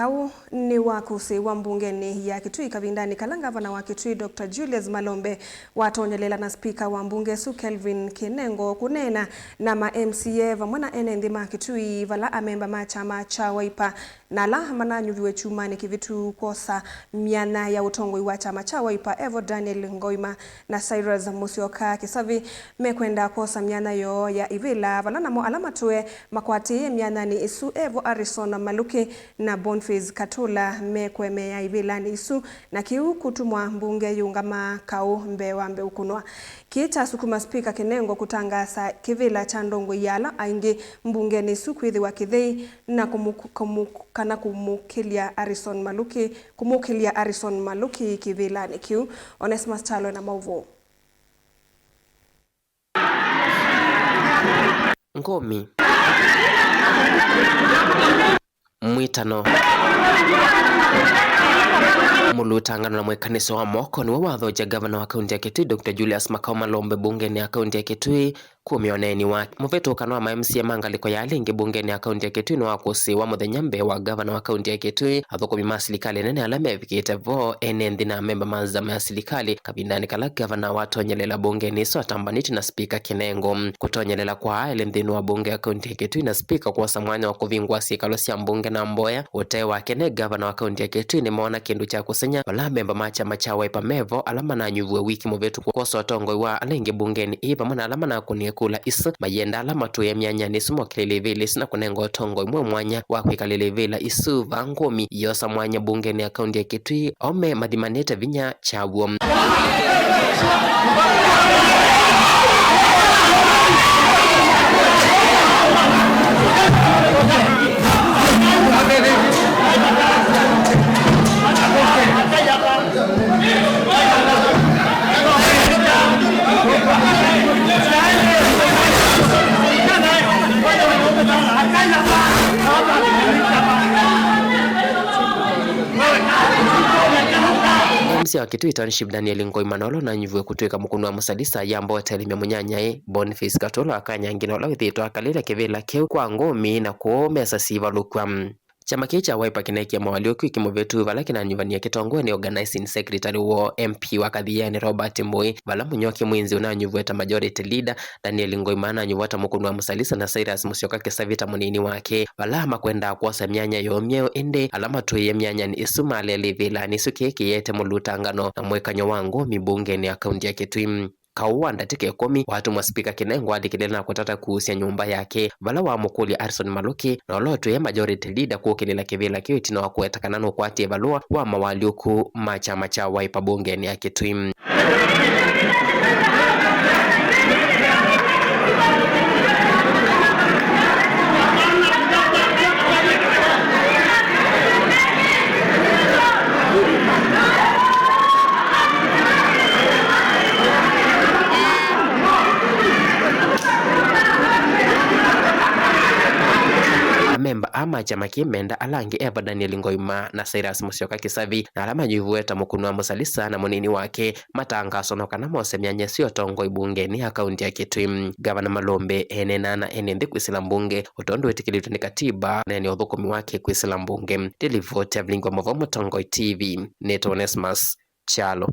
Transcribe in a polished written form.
kau ni wakusi wa mbungeni ya Kitui kavindani kalangavana wa Kitui Dr. Julius Malombe watonyelela na spika wa mbunge Su Kelvin Kinengo kunena na ma MCA vamwana ene ma Kitui vala amemba ma chama cha Wiper na la mananyuviwe chumani kivitu kosa miana ya utongoi wa chama cha Wiper Evo Daniel Ngoima na Cyrus Musyoka kisavi mekwenda kosa miana yo ya ivila vala namo alama tuwe makwati miana ni isu Evo Harrison Maluki na Boniface Katula mekweme ya ivila ni isu na kiu kutumwa mbunge yungama kau mbewa mbeukunwa kita sukuma spika Kinengo kutangasa kivila cha Ndongo yala aingi mbunge ni isu kwithi wa Kithei na kumukilia Harrison Maluki kivila ni kiu Onesmus Chalo na mauvo Ngomi mwitano mulutangano na mwekaniso wa moko ni wathoja gavana wa kaunti ya Kitui Dr. Julius Malombe bungeni ya kaunti ya Kitui kumioneni wake muveto kanwa ma MCA mangaliko ya alingi bungeni ya kaunti ya Kitui no wakusi wa muthenyambe wa gavana wa kaunti ya Kitui athukumi ma serikali nene alame vikite vo enendi na memba mazama ya serikali kabindani kala gavana watonyelela bungeni so atambaniti na spika Kinengo kutonyelela kwa ele mthini wa bunge ya kaunti ya Kitui na spika kwa samwanya wa kuvingwa sikalo sia mbunge na mboya ute wake ne gavana wa kaunti ya Kitui ni maona kindu cha kusenya wala memba macha cha Wiper mevo alama na nyuvwe wiki muvetu kwa sotongo wa alingi bungeni ipa mana alama na kuniekula isa mayenda alama tu ya mianya nisumo kilelevele sina kunengo tongo imwe mwanya wa kwikalelevela isu vangomi yosa mwanya bungeni ya kaunti ya Kitui ome madimanete vinya chawo wa Kitui Township Daniel Ngoima nolo na nyuvwe kutwika mukunu wa musalisa yambo hotelime munyanyae Boniface Katolo akanyangino la withitwa akalira kivila keu kwa ngomi na kuomesa siva lukwa chama kicha Wiper kinekia mawalioku ikimuvetu vala kinanyuvania kitongwe ni organizing secretary wa MP wa Kathiani Robert Moi vala munyoki mwinzi unanyuvweta majority leader Daniel Ngoima na nyuvwata mukunu wa musalisa na Cyrus Musyoka kisavita munini wake vala makwenda kuosa mianya yomyeo inde alama tuye mianya ni isuma lelevela nisukeki yete mulutangano na mwekanyo wangu mibungeni ya kaunti ya Kitui kauwa ndatike komi watu mwa spika Kinengo adikilela na kutata kuhusia nyumba yake vala wa mukuli Harrison Maluki na olotu ya majority leader kukilela kivila kiwiti na wakuetakanano kwa ati evalua wa mawaliuku machama cha Wiper bungeni ya Kitui memba ama chama kimenda alangi Evo Daniel Ngoima na Cyrus Musyoka kisavi na alama nyuvueta mukunu wa musalisa na munini wake matangaso no kana mose myanya sio tongo ibungeni ya kaunti ya Kitui gavana Malombe enenana enende kwisila mbunge utondo wetikilitwe ni katiba na ni uthukumi wake kwisila mbunge delivote avlingwa mavomo tongo TV Neto Onesmus Chalo.